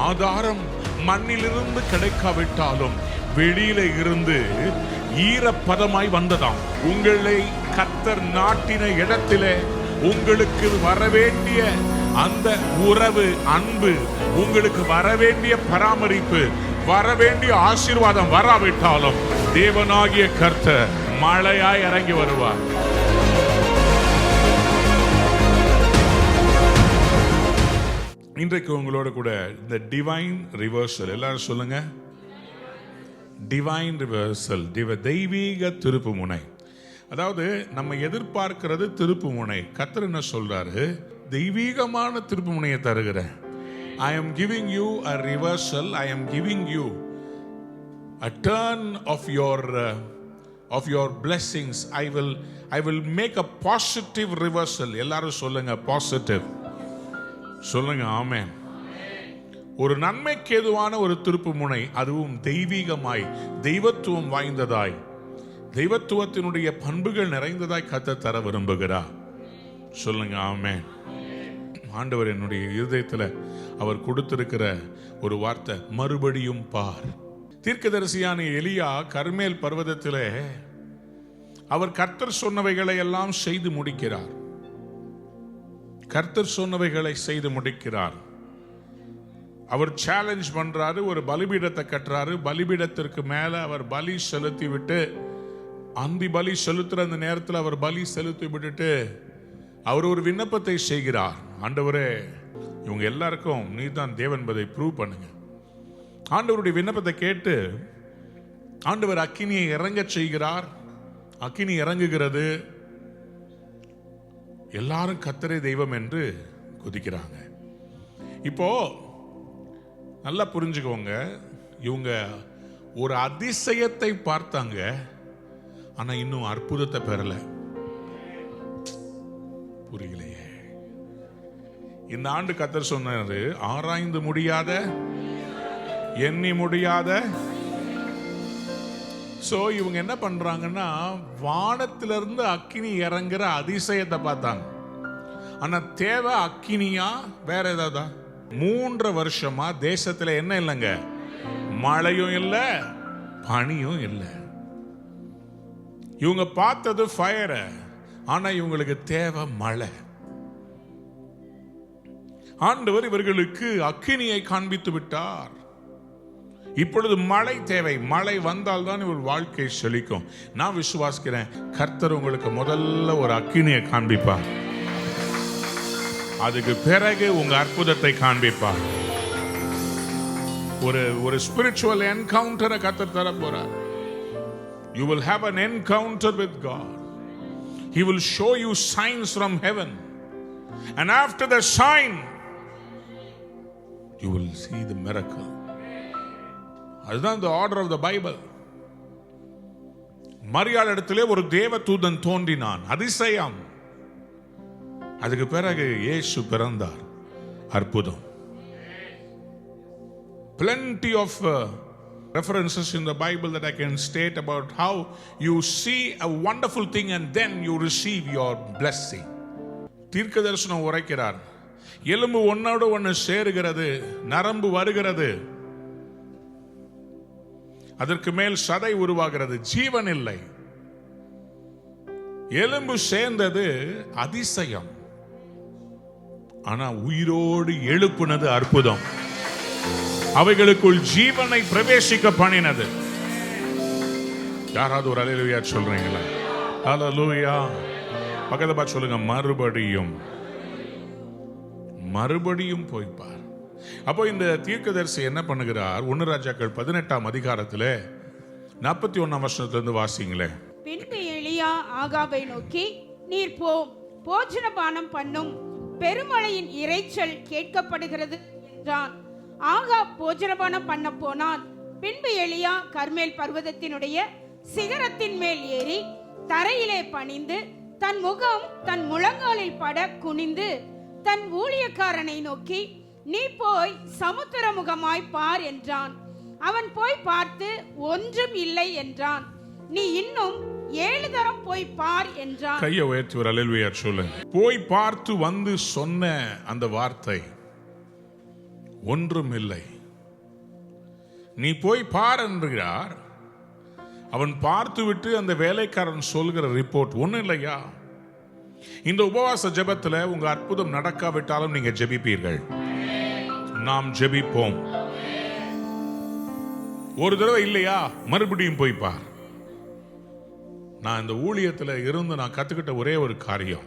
ஆதாரம் மண்ணிலிருந்து கிடைக்காவிட்டாலும் வெளியில இருந்து ஈரப்பதமாய் வந்ததாம். உங்களை கர்த்தர் நாட்டின இடத்திலே உங்களுக்கு வரவேண்டிய அந்த உறவு, அன்பு, உங்களுக்கு வரவேண்டிய பராமரிப்பு, வரவேண்டிய ஆசீர்வாதம் வராவிட்டாலும் தேவனாகிய கர்த்தர் மழையாய் இறங்கி வருவார். இன்றைக்கு உங்களோட கூட இந்த டிவைன் ரிவர்சல், எல்லாரும் சொல்லுங்க, டிவைன் ரிவர்சல், தெய்வீக திருப்பு முனை. அதாவது நம்ம எதிர்பார்க்கிறது திருப்பு முனை. கர்த்தர் என்ன சொல்றாரு? தெய்வீகமான திருப்பு முனையை தருகிறேன். I am giving you a reversal. I am giving you a turn of your blessings. I will make a positive reversal. எல்லாரும் சொல்லுங்க பாசிட்டிவ். சொல்லுங்க ஆமென். ஒரு நன்மைக்கு ஏதுவான ஒரு திருப்பு முனை, அதுவும் தெய்வீகமாய், தெய்வத்துவம் வாய்ந்ததாய், தெய்வத்துவத்தினுடைய பண்புகள் நிறைந்ததாய் கர்த்தர் தர விரும்புகிறார். சொல்லுங்க ஆமென். ஆண்டவர் என்னுடைய இருதயத்தில் அவர் கொடுத்திருக்கிற ஒரு வார்த்தை, மறுபடியும் பார். தீர்க்கதரிசியான எலியா கர்மேல் பர்வதத்திலே அவர் கர்த்தர் சொன்னவைகளை எல்லாம் செய்து முடிக்கிறார். கர்த்தர் சொன்னவைகளை செய்து முடிக்கிறார். அவர் சேலஞ்ச் பண்றாரு, ஒரு பலிபீடத்தை கட்டுறாரு. பலிபீடத்திற்கு மேல அவர் பலி செலுத்தி விட்டு, அந்தி பலி செலுத்துற அந்த நேரத்தில் அவர் பலி செலுத்தி விட்டுட்டு அவர் ஒரு விண்ணப்பத்தை செய்கிறார். ஆண்டவரே, இவங்க எல்லாருக்கும் நீ தான் தேவன் என்பதை ப்ரூவ் பண்ணுங்க. ஆண்டவருடைய விண்ணப்பத்தை கேட்டு ஆண்டவர் அக்கினியை இறங்க செய்கிறார். அக்கினி இறங்குகிறது. எல்லாரும் கர்த்தரே தெய்வம் என்று குதிக்கிறாங்க. இப்போ நல்லா புரிஞ்சுக்கோங்க, இவங்க ஒரு அதிசயத்தை பார்த்தாங்க, ஆனா இன்னும் அற்புதத்தை பெறல. புரியலையே. இந்த ஆண்டு கர்த்தர் சொன்னாரு, ஆராய்ந்து முடியாத, எண்ணி முடியாத. சோ இவங்க என்ன பண்றாங்கன்னா, வானத்திலிருந்து அக்கினி இறங்குற அதிசயத்தை பார்த்தாங்க. ஆனா தேவை அக்கினியா வேற ஏதாவது? 3 வருஷமா தேசத்துல என்ன இல்லைங்க, மழையும் இல்லை, பனியும் இல்லை. இவங்க பார்த்தது ஃபயர், ஆனா இவங்களுக்கு தேவை மழை. ஆண்டவர் இவர்களுக்கு அக்கினியை காண்பித்து விட்டார். இப்பொழுது மழை தேவை. மழை வந்தால் தான் இவர் வாழ்க்கை செழிக்கும். நான் விசுவாசிக்கிறேன், கர்த்தர் உங்களுக்கு முதல்ல ஒரு அக்கினியை காண்பிப்பார். அதுக்கு பிறகு உங்க அற்புதத்தை காண்பிப்பார். ஒரு ஸ்பிரிச்சுவல் என்கவுண்டரை கர்த்தர் தர போறார். You will have an encounter with God. He will show you signs from heaven, and after the sign you will see the miracle. அதுதான் the order of the Bible. மரியாள் இடத்திலே ஒரு தேவ தூதன் தோன்றினான், அதிசயம். அதுக்கு பிறகு இயேசு பிறந்தார், அற்புதம். Plenty of references in the Bible that I can state about how you see a wonderful thing and then you receive your blessing. தீர்க்க தரிசனம் உரைக்கிறார், எலும்பு ஒன்னோடு ஒன்று சேருகிறது, நரம்பு வருகிறது, அதற்கு மேல் சதை உருவாகிறது, ஜீவன் இல்லை. எலும்பு சேர்ந்தது அதிசயம், ஆனா உயிரோடு எழுப்புனது அற்புதம். அவைகளுக்குள் ஜீவனை பிரவேசிக்க பண்ணினது. யாராவது ஒரு அல்லேலூயா சொல்றீங்களா? அல்லேலூயா. பக்கத்துல பார்த்து சொல்லுங்க, மறுபடியும் மறுபடியும் போய்ப்பார். அப்போ இந்த தீர்க்கதரிசி என்ன பண்ணுகிறார்? 1 ராஜாக்கள் 18ஆம் அதிகாரத்தில் 41ஆம் வசனத்திலிருந்து வாசிங்களே. பின்பு எலியா ஆகாபை நோக்கி, நீர் போஜனபானம் பண்ணும், பெருமழையின் இரைச்சல் கேட்கப்படுகிறது என்றான். ஆகாப் போஜனபானம் பண்ண போனான். பின்பு எலியா கர்மேல் பர்வதத்தினுடைய சிகரத்தின் மேல் ஏறி தரையிலே பணிந்து தன் முகம் தன் முழங்காலில் பட குனிந்து தன் ஊழியக்காரனை நோக்கி, நீ போய் சமுத்திர முகமாய் பார் என்றான். அவன் போய் பார்த்து ஒன்றும் இல்லை என்றான். நீ இன்னும் 7 தரம் போய் பார் என்றான். கையை உயர்த்தி ஒரு அல்லேலூயா சொல்லுங்க. போய் பார்த்து வந்து சொன்ன அந்த வார்த்தை, ஒன்றும் இல்லை. நீ போய் பார் என்கிறார். அவன் பார்த்துவிட்டு அந்த வேலைக்காரன் சொல்கிற ரிப்போர்ட் ஒன்றும் இல்லையா, இந்த உபவாச ஜெபத்தில் உங்க அற்புதம் நடக்காவிட்டாலும் நீங்க ஜெபிப்பீர்கள். நாம் ஜெபிப்போம். ஒரு தடவை இல்லையா, மறுபடியும் போய் பார். நான் இந்த ஊழியத்தில் இருந்து நான் கத்துக்கிட்ட ஒரே ஒரு காரியம்,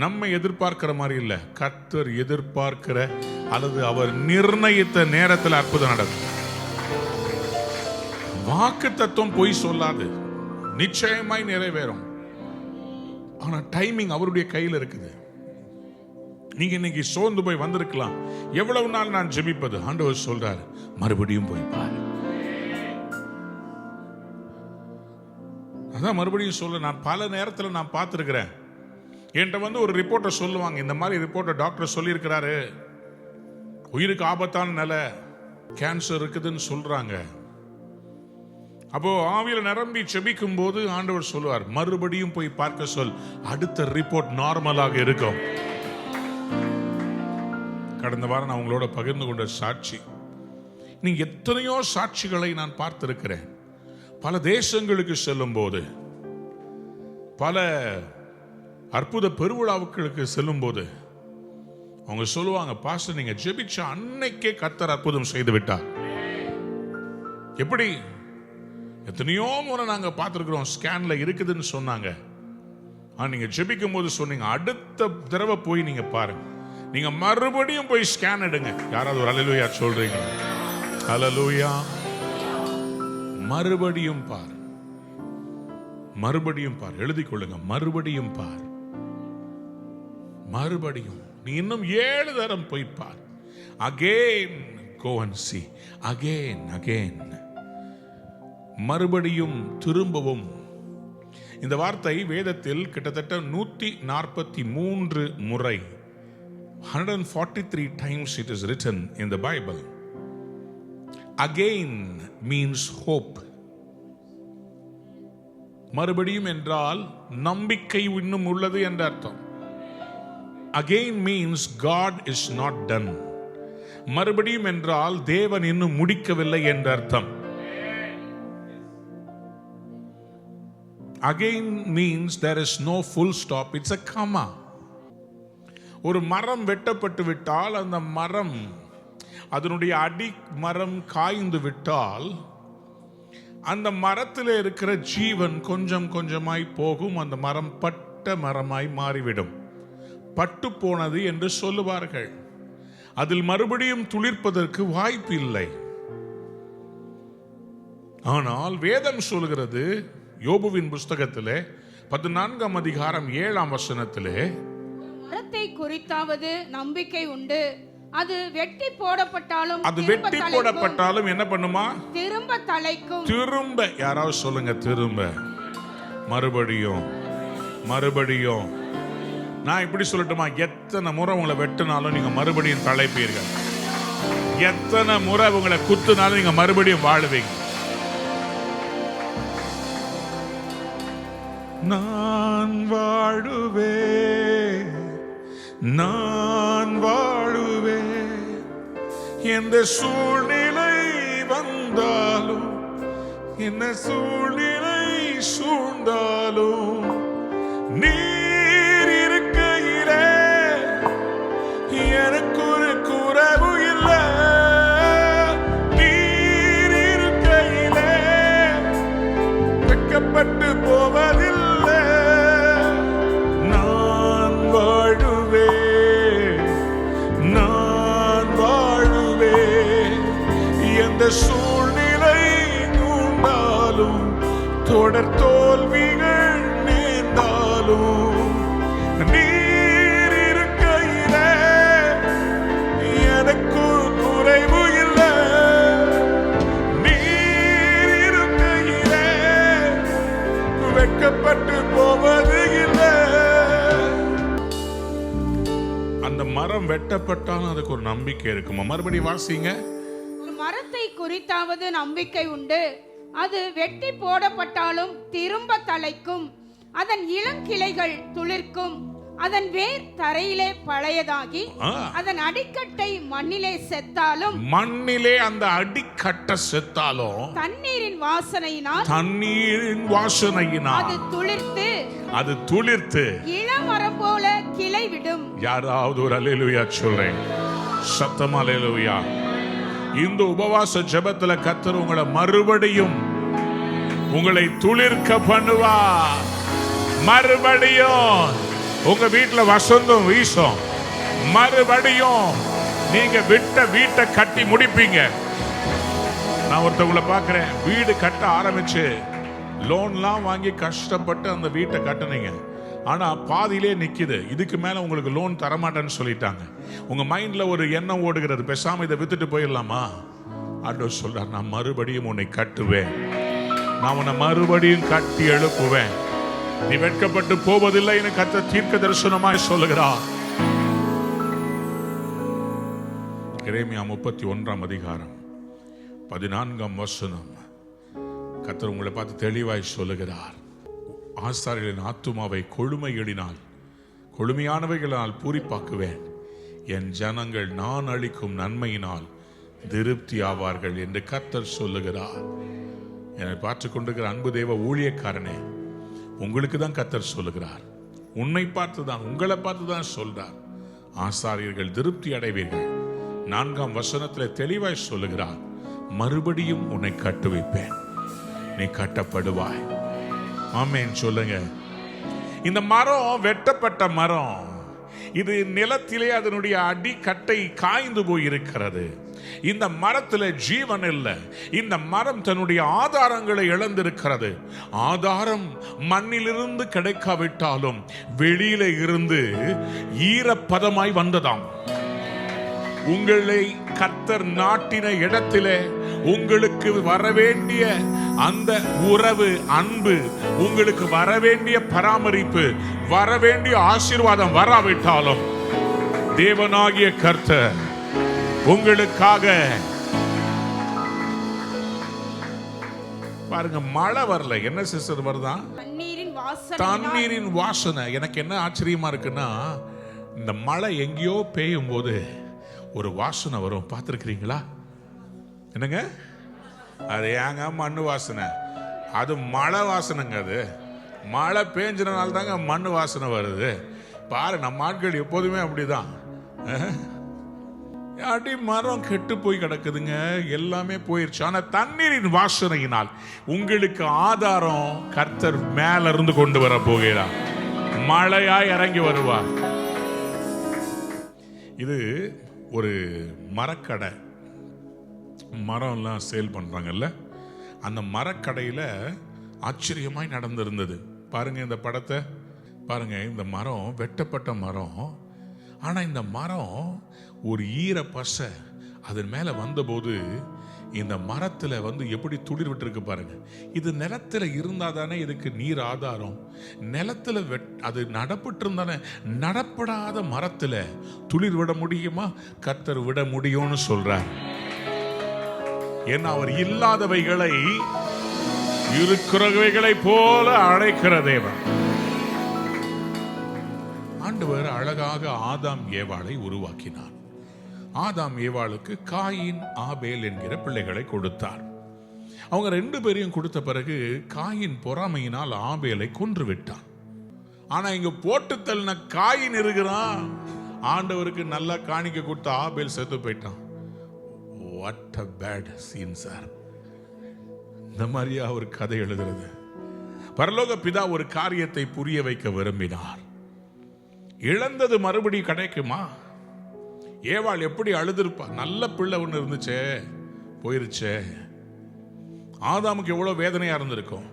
நம்ம எதிர்பார்க்கிற மாதிரி இல்ல, கர்த்தர் எதிர்பார்க்கிற அல்லது அவர் நிர்ணயித்த நேரத்தில் அற்புதம் நடக்கும். வாக்கு தத்துவம் பொய் சொல்லாது, நிச்சயமாய் நிறைவேறும். ஆனா டைமிங் அவருடைய கையில் இருக்குது. நீங்க இன்னைக்கு சோர்ந்து போய் வந்திருக்கலாம், எவ்வளவு நாள் நான் ஜெபிப்பது? ஆண்டவர் சொல்றார், மறுபடியும் போய் பாரு. அதான் மறுபடியும் சொல்ல, நான் பல நேரத்தில் நான் பார்த்துருக்கிறேன். என்கிட்ட ஒரு ரிப்போர்ட்டை சொல்லுவாங்க, இந்த மாதிரி ரிப்போர்ட்டை டாக்டர் சொல்லியிருக்கிறாரு, உயிருக்கு ஆபத்தான நிலை, கேன்சர் இருக்குதுன்னு சொல்றாங்க. அப்போ ஆவியில நிரம்பி செபிக்கும் போது ஆண்டவர் சொல்லுவார், மறுபடியும் போய் பார்க்க சொல், அடுத்த ரிப்போர்ட் நார்மலாக இருக்கும். கடந்த வாரம் நான் உங்களோட பகிர்ந்து கொண்ட சாட்சி, நீங்க எத்தனையோ சாட்சிகளை நான் பார்த்திருக்கிறேன். பல தேசங்களுக்கு செல்லும் போது, பல அற்புத பெருவிழாவுகளுக்கு செல்லும் போது அவங்க சொல்லுவாங்க, பாஸ்டர் நீங்க ஜெபிச்ச அன்னைக்கே கர்த்தர் அற்புதம் செய்து விட்டார். எப்படி? எத்தனையோ முறை நாங்க பார்த்திருக்கிறோம், ஸ்கேன்ல இருக்குதுன்னு சொன்னாங்க. நீங்க ஜெபிக்கும் போது சொன்னீங்க, அடுத்த தடவை போய் நீங்க பாருங்க, நீங்க மறுபடியும் போய் ஸ்கேன் எடுங்க. யாராவது ஒரு அல்லேலூயா சொல்றீங்க? அல்லேலூயா. மறுபடியும் பார், மறுபடியும் பார். எழுதிக் கொள்ளுங்க, மறுபடியும் பார், மறுபடியும். நீ இன்னும் 7 தரம் போய் பார். Again go and see, again again. மறுபடியும், திரும்பவும். இந்த வார்த்தை வேதத்தில் கிட்டத்தட்ட 143 முறை, 143 times it is written in the Bible. Again means hope. மறுபடியும் என்றால் நம்பிக்கை இன்னும் உள்ளது என்ற அர்த்தம். Again means God is not done. மறுபடியும் என்றால் தேவன் இன்னும் முடிக்கவில்லை என்ற அர்த்தம். Again means there is no full stop, it's a comma. ஒரு மரம் வெட்டப்பட்டு விட்டால், அந்த மரம், அதனுடைய அடி மரம் காய்ந்து விட்டால், அந்த மரத்தில் இருக்கிற ஜீவன் கொஞ்சம் கொஞ்சமாய் போகும். அந்த மரம் பட்ட மரமாய் மாறிவிடும். பட்டு போனது என்று சொல்லுவார்கள். அதில் மறுபடியும் துளிர்ப்பதற்கு வாய்ப்பு இல்லை. ஆனால் வேதம் சொல்கிறது, யோபுவின் புஸ்தகத்திலே 14ஆம் அதிகாரம் 7ஆம் வசனத்திலே, மரத்தை குறித்தாவது நம்பிக்கை உண்டு, அது வெட்டி போடப்பட்டாலும், அது வெட்டி போடப்பட்டாலும் என்ன பண்ணுமா? திரும்ப தழைக்கும். திரும்ப. யாராவது சொல்லுங்க, திரும்ப. மறுபடியும், மறுபடியும். நான் இப்படி சொல்லட்டுமா, எத்தனை முறை உங்களை வெட்டினாலும் நீங்க மறுபடியும் தழைப்பீர்கள். எத்தனை முறை உங்களை குத்துனாலும் நீங்க மறுபடியும் வாழுவீங்க. நான் வாழுவே, நான் வாழுவே, எந்த சூழ்நிலை வந்தாலும், என்ன சூழ்நிலை சூழ்ந்தாலும், நீர் இருக்கையிலே எனக்கு ஒரு குறைவு இல்லை. நீர் இருக்கையிலே வெட்கப்பட்டு போவதில்லை. நான் வாழுவே, நான் வாழுவே, எந்த சூழ்நிலை உண்டாலும், தொடர் தோல்விகள் நேர்ந்தாலும், நீர் இருக்கையிலே எனக்கு குறைவு இல்லை. நீர் இருக்கையிலே வெட்கப்பட்டு போவது இல்லை. அந்த மரம் வெட்டப்பட்டாலும் அதுக்கு ஒரு நம்பிக்கை இருக்குமா? மறுபடியும் வாசிங்க. ஒரு மரத்தை குறித்தாவது நம்பிக்கை உண்டு, அது வெட்டி போடப்பட்டாலும் திரும்ப தழைக்கும், அதன் இளங்கிளைகள் துளிர்க்கும், அதன் வேர் தரையிலே பழையதாகி அதன் அடிக்கட்டை மண்ணிலே செத்தாலும், மண்ணிலே அந்த அடிக்கட்டை செத்தாலும் தண்ணீரின் வாசனையினால் அது துளிர்த்து இளமரம் போல கிளை விடும். யாராவது ஒரு அல்லேலூயா சொல்றேன், சத்தமா அல்லேலூயா. இந்த உபவாச ஜெபத்துல கர்த்தர் உங்களை மறுபடியும் உங்களை துளிர்க்க பண்ணுவார். மறுபடியும் உங்க வீட்டுல வசந்தம் வீசும். மறுபடியும் நீங்க விட்ட வீட்டை கட்டி முடிப்பீங்க. நான் ஒருத்தவங்களை பார்க்கிறேன், வீடு கட்ட ஆரம்பிச்சு லோன்லாம் வாங்கி கஷ்டப்பட்டு அந்த வீட்டை கட்டினீங்க. ஆனா பாதியிலே நிக்குது. இதுக்கு மேல உங்களுக்கு லோன் தரமாட்டேன்னு சொல்லிட்டாங்க. உங்க மைண்ட்ல ஒரு எண்ணம் ஓடுகிறது, பேசாம இதை வித்துட்டு போயிடலாமா? ஆண்டவர் சொல்றார், நான் மறுபடியும் உன்னை கட்டுவேன், நான் உன்னை மறுபடியும் கட்டி எழுப்புவேன், நீ வெட்கப்பட்டு போவதில்லை என்று கர்த்தர் தீர்க்க தரிசனமாய் சொல்லுகிறார். எரேமியா 31 அதிகாரம் 14 கர்த்தர் உங்களை பார்த்து தெளிவாய் சொல்லுகிறார், ஆசாரியர்களின் ஆத்துமாவை கொழுமையானவைகளால் பூரிப்பாக்குவேன், என் ஜனங்கள் நான் அளிக்கும் நன்மையினால் திருப்தி ஆவார்கள் என்று கர்த்தர் சொல்லுகிறார். என்னை பார்த்து கொண்டிருக்கிற அன்பு தேவ ஊழியக்காரனே, உங்களுக்கு தான் கர்த்தர் சொல்லுகிறார், உன்னை பார்த்துதான், உங்களை பார்த்துதான் சொல்றார். ஆசாரியர்கள் திருப்தி அடைவீர்கள். 4 வசனத்தில் தெளிவாய் சொல்லுகிறார், மறுபடியும் உன்னை கட்டுவிப்பேன், நீ கட்டப்படுவாய். ஆமென் சொல்லுங்க. இந்த மரம் வெட்டப்பட்ட மரம், இது நிலத்திலே அதனுடைய அடிக்கட்டை காய்ந்து போய் இருக்கிறது. இந்த மரத்தில் ஜீவன் இல்லை. இந்த மரம் தன்னுடைய ஆதாரங்களை இழந்திருக்கிறது. ஆதாரம் மண்ணிலிருந்து கிடைக்காவிட்டாலும் வெளியில இருந்து ஈரப்பதமாய் வந்ததாம். உங்களை கர்த்தர் நாட்டின இடத்திலே உங்களுக்கு வரவேண்டிய அந்த உறவு, அன்பு, உங்களுக்கு வரவேண்டிய பராமரிப்பு, வரவேண்டிய ஆசீர்வாதம் வராவிட்டாலும் தேவனாகிய கர்த்தர் உங்களுக்காக பாருங்க. மழை வரல, என்ன சிஸ்டர் வருதான்? தண்ணீரின் வாசனை. எனக்கு என்ன ஆச்சரியமா இருக்குன்னா, இந்த மழை எங்கேயோ பெய்யும் போது ஒரு வாசனை வரும், பார்த்துருக்கிறீங்களா? என்னங்க அது? ஏங்க மண்ணு வாசனை? அது மழை வாசனைங்க. அது மழை பேஞ்சினால தாங்க மண்ணு வாசனை வருது. பாரு, நம்ம ஆட்கள் எப்போதுமே அப்படிதான். அடி மரம் கெட்டு போய் கிடக்குதுங்க, எல்லாமே போயிருச்சு. ஆனா தண்ணீரின் வாசனையினால் உங்களுக்கு ஆதாரம் கர்த்தர் மேல இருந்து கொண்டு வர போகிறார், மழையாய் இறங்கி வருவார். இது ஒரு மரக்கடை, மரம்லாம் சேல் பண்றாங்கல்ல, அந்த மரக்கடையில ஆச்சரியமாய் நடந்திருந்தது. பாருங்க இந்த படத்தை பாருங்க. இந்த மரம் வெட்டப்பட்ட மரம். ஆனா இந்த மரம் ஒரு ஈர பசை அதன் மேல வந்தபோது இந்த மரத்துல எப்படி துளிர் விட்டுருக்கு பாருங்க. இது நிலத்துல இருந்தா தானே இதுக்கு நீர் ஆதாரம். நிலத்துல அது நடப்பட்டு இருந்தானே. நடப்படாத மரத்துல துளிர் விட முடியுமா? கர்த்தர் விட முடியும்னு சொல்றார். ஏன்னா அவர் இல்லாதவைகளை இருக்கிறவைகளை போல அழைக்கிற தேவன். ஆண்டவர் அழகாக ஆதாம் ஏவாளை உருவாக்கினார். ஆதாம் ஏவாளுக்கு காயின் ஆபேல் என்கிற பிள்ளைகளை கொடுத்தார். அவங்க 2 பேரையும் கொடுத்த பிறகு காயின் பொறாமையினால் ஆபேலை கொன்று விட்டான். ஆனா இங்க போட்டு தள்ளின காயின் இருக்கிறான். ஆண்டவருக்கு நல்லா காணிக்க கொடுத்த ஆபேல் செத்து போயிட்டான். What a bad scene, sir. இந்த மாதிரியா ஒரு கதை எழுதுறது? பரலோக பிதா ஒரு காரியத்தை புரிய வைக்க விரும்பினார். இழந்தது மறுபடியும் கிடைக்குமா? ஏவாள் எப்படி அழுதுருப்பா? நல்ல பிள்ளை ஒன்று இருந்துச்சே, போயிருச்சே. ஆதாமுக்கு எவ்வளவு வேதனையா இருந்திருக்கும்,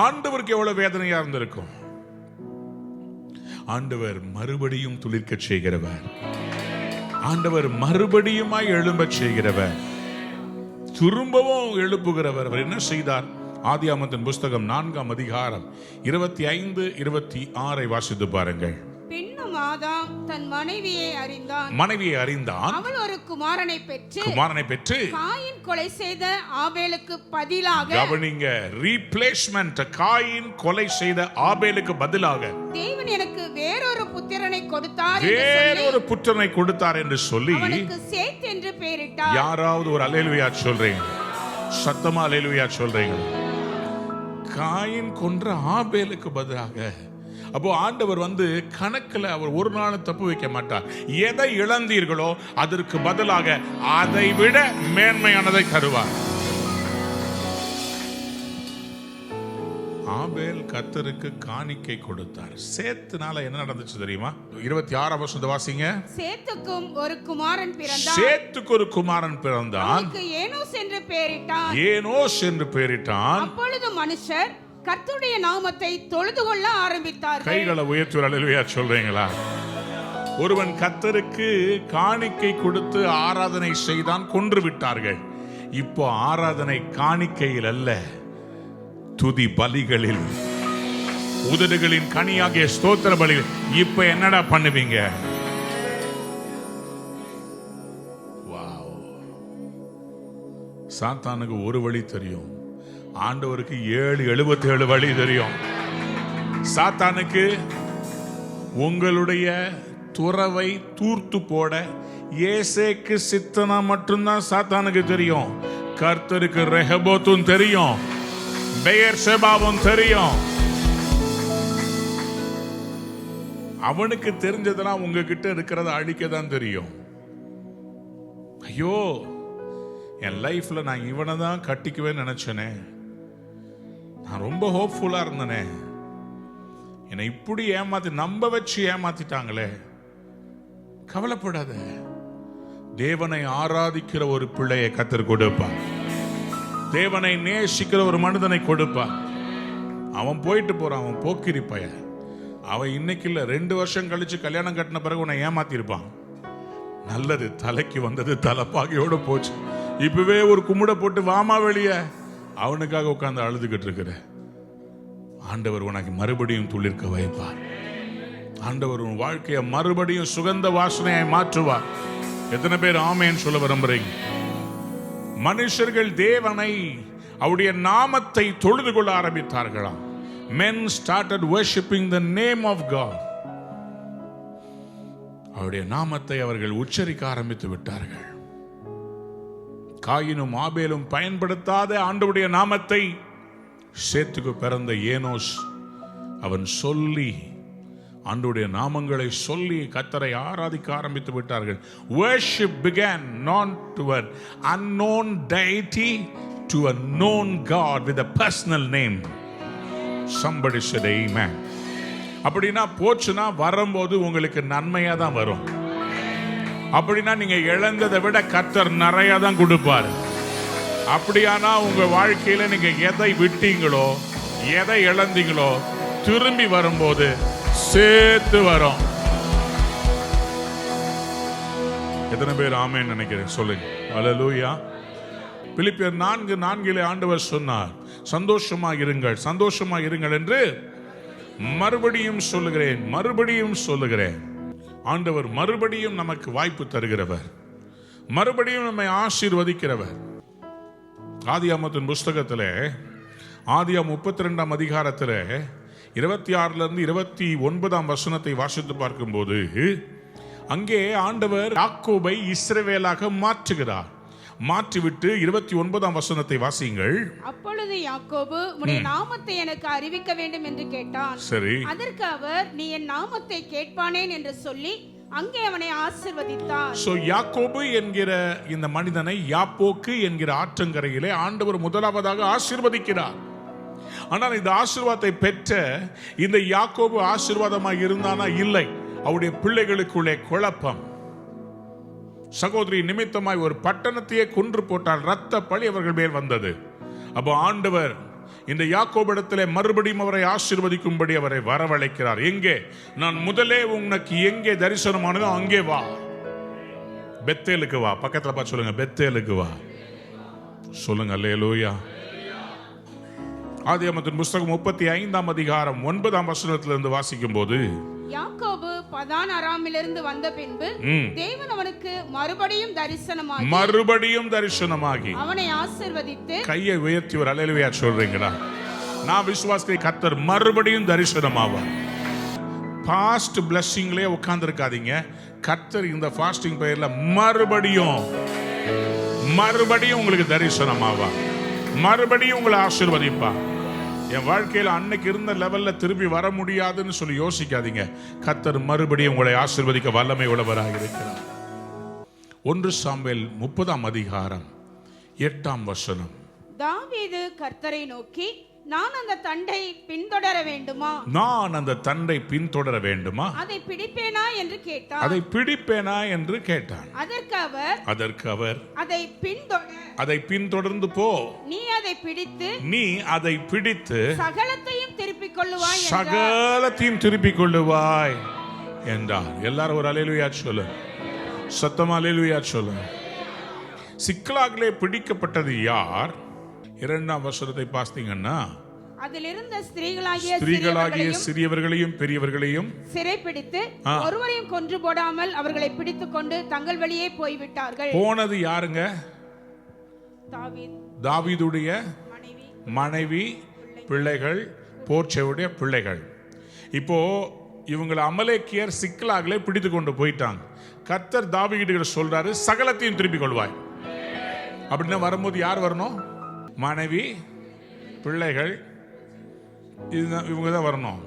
ஆண்டவருக்கு எவ்வளவு வேதனையா இருந்திருக்கும். ஆண்டவர் மறுபடியும் துளிர்க்க செய்கிறவர். ஆண்டவர் மறுபடியுமாய் எழும்பச் செய்கிறவர், திரும்பவும் எழுப்புகிறவர். அவர் என்ன செய்தார்? ஆதியாகமத்தின் புஸ்தகம் 4 அதிகாரம் 25, 26 வாசித்து பாருங்கள். பின்னும் ஆதாம் தன் மனைவியை அறிந்தான். அவள் ஒரு குமாரனை பெற்று காயின் கொலை செய்த ஆபேலுக்கு பதிலாக, கவனிங்க, ரீப்ளேஸ்மென்ட், காயின் கொலை செய்த ஆபேலுக்கு பதிலாக தேவன் எனக்கு வேறொரு புத்திரனை கொடுத்தார் என்று சொல்லி அவனுக்கு சேத் என்று பெயரிட்டார். யாராவது ஒரு அல்லேலூயா சொல்றீங்க? சத்தமா அல்லேலூயா சொல்றீங்க? காயின் கொன்ற ஆபேலுக்கு பதிலாக. அப்போ ஆண்டவர் கணக்கில் அவர் ஒரு நாள் தப்பு வைக்க மாட்டார். எதை இழந்தீர்களோ அதற்கு பதிலாக அதை விட மேன்மையானதை தருவார். ஆபேல் கர்த்தருக்கு காணிக்கை கொடுத்தார். சேத்துனால என்ன நடந்துச்சு தெரியுமா? 26ஆம் வசனத்தை வாசிங்க. சேத்துக்கும் ஒரு குமாரன் பிறந்தான். சேத்துக்கு ஒரு குமாரன் பிறந்தான். அவனுக்கு ஏனோஸ் என்று பெயரிட்டான். ஏனோஸ் என்று பெயரிட்டான். அப்பொழுது மனுஷர் கர்த்தருடைய நாமத்தை தொழுது கொள்ள ஆரம்பித்தார்கள். கைகளை உயர்த்தி அல்லேலூயா சொல்றீங்களா? ஒருவன் கர்த்தருக்கு காணிக்கை கொடுத்து ஆராதனை செய்தான், கொன்று விட்டார்கள். இப்போ ஆராதனை காணிக்கையில் அல்ல, துதி பலிகளில், உதடுகளின் கனியாகிய ஸ்தோத்திர பலிகள். இப்ப என்னடா பண்ணுவீங்க? சாத்தானுக்கு ஒரு வழி தெரியும், ஆண்டவருக்கு 77 வழி தெரியும். சாத்தானுக்கு உங்களுடைய துறவை தூர்த்து போட ஏசேக்கு சித்தனா மட்டும்தான் சாத்தானுக்கு தெரியும். கர்த்தருக்கு ரெஹபோத்தும் தெரியும், பெயர்செபாவும் தெரியும். அவனுக்கு தெரிஞ்சதெல்லாம் உங்ககிட்ட இருக்கிறத அழிக்க தான் தெரியும். ஐயோ, என் லைஃப்ல நான் இவனை தான் கட்டிக்குவேன்னு நினைச்சனே, நான் ரொம்ப ஹோப்ஃபுல்லா இருந்தனே, என்னை இப்படி நம்ப வச்சு ஏமாத்திட்டாங்களே. கவலைப்படாத, தேவனை ஆராதிக்கிற ஒரு பிள்ளையை கர்த்தர் கொடுப்பார். தேவனை நேசிக்கிற ஒரு மனிதனை கொடுப்பார். அவன் போயிட்டு போறான், அவன் போக்கிரி பையன். அவன் இன்னைக்கு இல்ல, 2 வருஷம் கழிச்சு கல்யாணம் கட்டின பிறகு உன்னை ஏமாத்திருப்பான். நல்லது, தலைக்கு வந்தது தலைப்பாகையோட போச்சு. இப்பவே ஒரு கும்பிட போட்டு வாமா வெளியே, அவனுக்காக உட்கார்ந்து அழுதுகிட்டு இருக்கிற ஆண்டவர் உனக்கு மறுபடியும் துளிர்க்க வைப்பார். ஆண்டவர் உன் வாழ்க்கையை மறுபடியும் சுகந்த வாசனையாய் மாற்றுவார். எத்தனை பேர் ஆமேன்னு சொல்ல விரும்புறீங்க? மனுஷர்கள் தேவனை, அவருடைய நாமத்தை தொழுது கொள்ள ஆரம்பித்தார்களாம். Men started worshiping the name of God. அவருடைய நாமத்தை அவர்கள் உச்சரிக்க ஆரம்பித்து விட்டார்கள். காயினும் ஆபேலும் பயன்படுத்தாத ஆண்டவருடைய நாமத்தை சேத்துக்கு பிறந்த ஏனோஸ் அவன் சொல்லி, ஆண்டவருடைய நாமங்களை சொல்லி கர்த்தரை ஆராதிக்க ஆரம்பித்து விட்டார்கள். Worship began not to an unknown deity, to a known God with a personal name. Somebody said amen. அப்படினா போச்சுனா வரும்போது உங்களுக்கு நன்மையா தான் வரும். அப்படினா நீங்க இழந்ததை விட கர்த்தர் நிறைய தான் கொடுப்பார். அப்படியானா உங்க வாழ்க்கையில நீங்க எதை விட்டீங்களோ, எதை இழந்தீங்களோ, திரும்பி வரும்போது சேர்த்து வரும். எத்தனை பேர் ஆமென் நினைக்கிறேன்? சொல்லுங்க அல்லேலூயா. பிலிப்பியர் 4:4 ஆண்டவர் சொன்னார், சந்தோஷமா இருங்கள் என்று மறுபடியும் சொல்லுகிறேன். ஆண்டவர் மறுபடியும் நமக்கு வாய்ப்பு தருகிறவர், மறுபடியும் நம்மை ஆசீர்வதிக்கிறவர். ஆதியாகமத்தின் புஸ்தகத்தில் ஆதியாகமம் 32ஆம் அதிகாரத்தில் 26 29 வசனத்தை வாசித்து பார்க்கும்போது, அங்கே ஆண்டவர் யாக்கோபை இஸ்ரவேலாக மாற்றுகிறார். மாற்றிவிட்டு 29ஆம் வசனத்தை வாசியுங்கள். அப்பொழுது யாக்கோபு உம்முடைய நாமத்தை எனக்கு அறிவிக்க வேண்டும் என்று கேட்டான். சரி. அதற்கு அவர், நீ என் நாமத்தை கேட்பானேன் என்று சொல்லி அங்கே அவனை ஆசீர்வதித்தார். சோ யாக்கோபு என்கிற இந்த மனிதனை யாப்போக்கு என்கிற ஆற்றங்கரையிலே ஆண்டவர் முதலாவதாக ஆசீர்வதிக்கிறார். ஆனால் இந்த ஆசீர்வாதத்தை பெற்ற இந்த யாக்கோபு ஆசீர்வாதமாக இருந்தானா? இல்லை. அவருடைய பிள்ளைகளுக்குள்ளே குழப்பம். சகோதரி நிமித்தமாய் ஒரு பட்டணத்தையே கொன்று போட்டால் ரத்த பழி அவர்கள் மேல் வந்தது. அப்போ ஆண்டவர் இந்த யாக்கோபிடத்திலே மறுபடியும் அவரை ஆசீர்வதிக்கும்படி அவரை வரவழைக்கிறார். எங்கே? நான் முதலே உனக்கு எங்கே தரிசனமானதோ அங்கே வா, பெத்தேலுக்கு வா. பக்கத்துல பார்த்து சொல்லுங்க, பெத்தேலுக்கு வா. சொல்லுங்க அல்லேலூயா. ஆதியாகமத்தின் புஸ்தகம் 35ஆம் அதிகாரம் 9ஆம் வசனத்திலிருந்து வாசிக்கும் போது, யாக்கோபு பதான் அராமிலிருந்து வந்த பின்பு தேவன் அவனுக்கு மறுபடியும் தரிசனமாகி அவனை ஆசீர்வதித்து, கையை உயர்த்தி ஒரு அல்லேலூயா சொல்றீங்களா? நான் விசுவாசிக்கிறேன், கர்த்தர் மறுபடியும் தரிசனமாவார். பாஸ்ட் பிளஸிங்லயே உட்கார்ந்து இருக்காதீங்க. கர்த்தர் இந்த ஃபாஸ்டிங் பிரேயர்ல மறுபடியும் உங்களுக்கு தரிசனமாவார், மறுபடியும் உங்களை ஆசீர்வதிப்பா. என் வாழ்க்கையில் அன்னைக்கு இருந்த லெவல்ல திரும்பி வர முடியாதுன்னு சொல்லி யோசிக்காதீங்க. கர்த்தர் மறுபடியும் உங்களை ஆசீர்வதிக்க வல்லமை உள்ளவராக இருக்கிறார். 1 சாமுவேல் 30:8. தாவீது கர்த்தரை நோக்கி, நான் அந்த தண்டை பின்தொடர வேண்டுமா? அதை பிடிப்பேனா என்று கேட்டான். அதற்கு அவர் அதை பின்தொடர்ந்து போ, நீ அதை பிடித்து சகலத்தையும் திருப்பிக் கொள்ளுவாய் என்றார். எல்லாரும் ஒரு அல்லேலூயா சொல்லு, சத்தமா அல்லேலூயா சொல்லு. சிக்லாகிலே பிடிக்கப்பட்டது யார்? 2ஆம் வசனத்தை பார்த்தீங்கன்னா, அதிலிருந்த ஸ்திரீகளாகிய சிறியவர்களையும் பெரியவர்களையும் சிறைப்பிடித்து ஒருவரையும் கொன்று போடாமல் அவர்களை பிடித்துக் கொண்டு தங்கள் வழியே போய்விட்டார்கள். போனது யாருங்க? தாவீதுடைய மனைவி, பிள்ளைகள், போர்ச்சேவுடைய பிள்ளைகள். இப்போ இவங்களை அமலேக்கியர் சிக்லாகிலே பிடித்து கொண்டு போயிட்டாங்க. கர்த்தர் தாவீதுகிட்ட சொல்றாரு, சகலத்தையும் திருப்பிக் கொள்வாய். அப்படின்னா வரும்போது யார் வரணும்? மனைவி, பிள்ளைகள், இவங்க தான் வரணும்.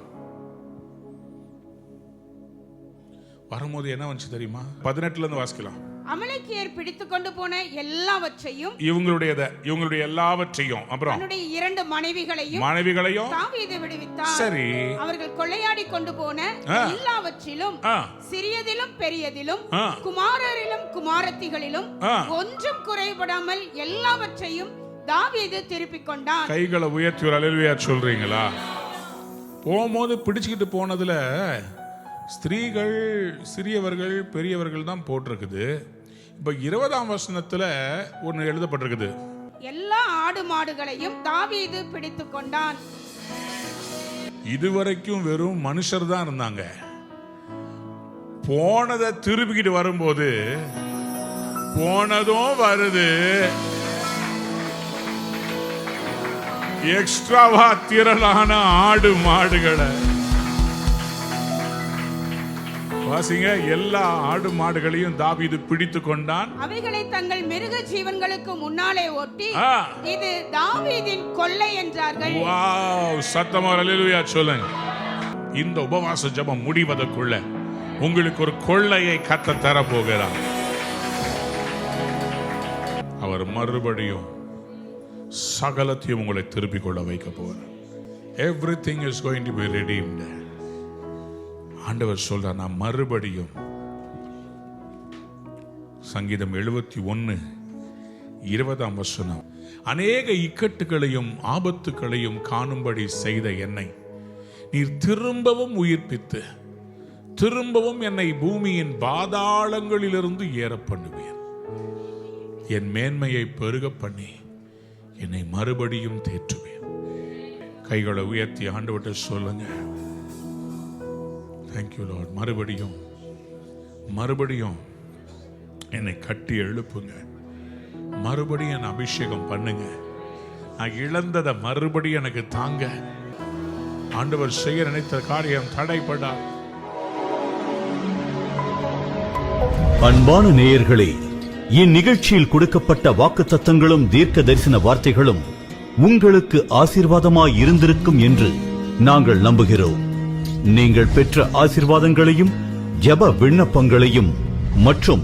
வரும்போது என்ன வந்துச்சு தெரியுமா? 18ல இருந்து வாசிக்கலாம். அமலேக்கியர் பிடித்துக் கொண்டு போன எல்லாவற்றையும், இவங்களுடைய எல்லாவற்றையும், அப்புறம் தன்னுடைய 2 மனைவிகளையும் தாவீது விடுவித்தார். சரி, அவர்கள் கொள்ளையாடி கொண்டு போன எல்லாவற்றிலும், சிறியதிலும் பெரியதிலும், குமாரரிலும் குமாரத்திகளிலும் ஒன்றும் குறைபடாமல் எல்லாவற்றையும் தாவீது திருப்பிக் கொண்டான். கைகளை உயர்த்தி ஒரு அல்லேலூயா சொல்றீங்களா? போகும்போது பிடிச்சுக்கிட்டு போனதுல ஸ்திரீகள், சிறியவர்கள், பெரியவர்கள் தான் போட்டிருக்குது. இப்ப 20ஆம் வசனத்துல ஒன்னு எழுதப்பட்டிருக்குது, எல்லா ஆடு மாடுகளையும் தாவீது பிடித்துக் கொண்டான். இதுவரைக்கும் வெறும் மனுஷர் தான் இருந்தாங்க. போனதை திருப்பிக்கிட்டு வரும்போது, போனதும் வருது, எக்ஸ்ட்ராவா திரளான ஆடு மாடுகளை வாசிங்க. எல்லா ஆடு மாடுகளையும் தாவீது பிடித்து கொண்டான். அவைகளை தங்கள் மிருக ஜீவன்களுக்கு முன்னாலே ஓட்டி, இது தாவீதின் கொள்ளை என்றார்கள். வாவ், சத்தமா அல்லேலூயா சொல்லுங்க. இந்த உபவாச ஜெபம் முடிவதற்குள்ள உங்களுக்கு ஒரு கொள்ளையை கர்த்தர் தர போகிறார். அவர் மறுபடியும் சகலத்தையும் உங்களை திருப்பிக் கொள்ள வைக்க போகிறார். Everything is going to be redeemed. ஆண்டவர் சொல்றார், நான் மறுபடியும். சங்கீதம் 71:20ஆம் வசனம், அநேக இக்கட்டுகளையும் ஆபத்துகளையும் காணும்படி செய்த என்னை நீர் திரும்பவும் உயிர்ப்பித்து, திரும்பவும் என்னை பூமியின் பாதாளங்களிலிருந்து ஏற பண்ணுவேன். என் மேன்மையை பெருக பண்ணி என்னை மறுபடியும் தேற்றுவேன். கைகளை உயர்த்தி ஆண்டவர்கிட்ட சொல்லுங்க, தேங்க்யூ லார்ட். மறுபடியும் என்னை கட்டி எழுப்புங்க. மறுபடியும் என்னை அபிஷேகம் பண்ணுங்க. நான் இழந்ததை மறுபடியும் எனக்கு தாங்க. ஆண்டவர் செய்ய நினைத்த காரியம் தடைப்படா. அன்பான நேயர்களே, இந்நிகழ்ச்சியில் கொடுக்கப்பட்ட வாக்குத்தத்தங்களும் தீர்க்க தரிசன வார்த்தைகளும் உங்களுக்கு ஆசீர்வாதமாய் இருந்திருக்கும் என்று நாங்கள் நம்புகிறோம். நீங்கள் பெற்ற ஆசீர்வாதங்களையும் ஜெப விண்ணப்பங்களையும் மற்றும்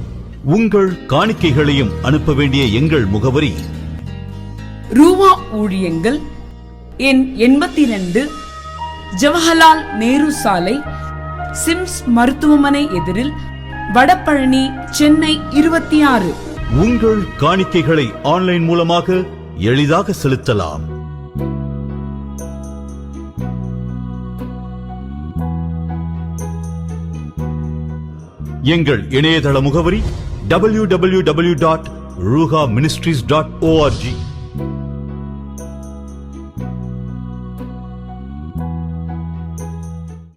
உங்கள் காணிக்கைகளையும் அனுப்ப வேண்டிய எங்கள் முகவரி: ரூவா ஊழியங்கள், எண் 82, ஜவஹர்லால் நேரு சாலை, சிம்ஸ் மருத்துவமனை எதிரில், வடபழனி, சென்னை 26. உங்கள் காணிக்கைகளை ஆன்லைன் மூலமாக எளிதாக செலுத்தலாம். எங்கள் இணையதள முகவரி www.ruhaministries.org.